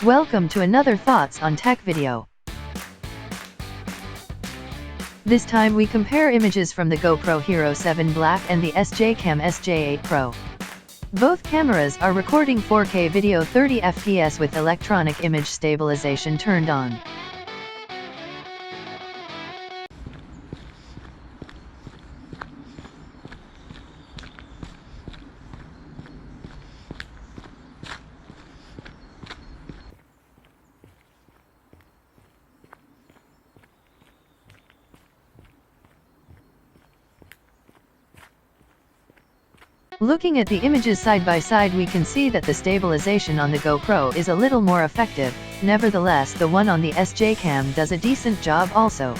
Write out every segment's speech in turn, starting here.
Welcome to another Thoughts on Tech video. This time we compare images from the GoPro Hero 7 Black and the SJCam SJ8 Pro. Both cameras are recording 4K video 30 fps with electronic image stabilization turned on. Looking at the images side by side, we can see that the stabilization on the GoPro is a little more effective. Nevertheless, the one on the SJCam does a decent job also.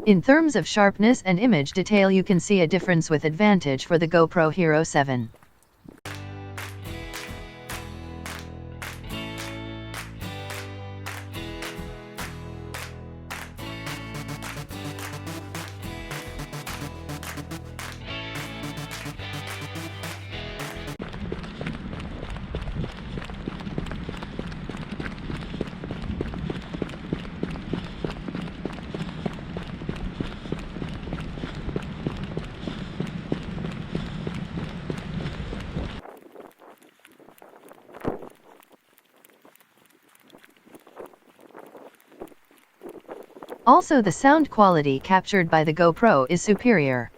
In terms of sharpness and image detail, you can see a difference with advantage for the GoPro Hero 7. Also, the sound quality captured by the GoPro is superior.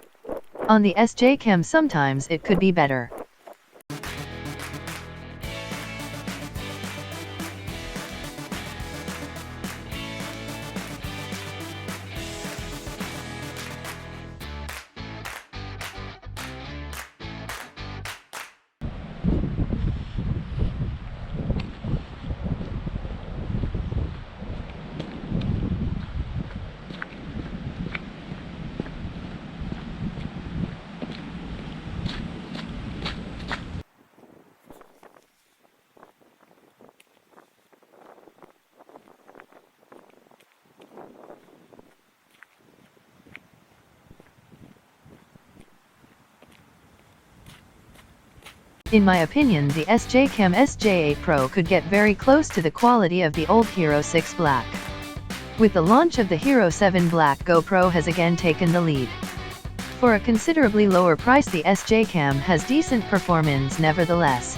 On the SJCam sometimes it could be better. In my opinion, the SJCam SJ8 Pro could get very close to the quality of the old Hero 6 Black. With the launch of the Hero 7 Black, GoPro has again taken the lead. For a considerably lower price, the SJCam has decent performance nevertheless.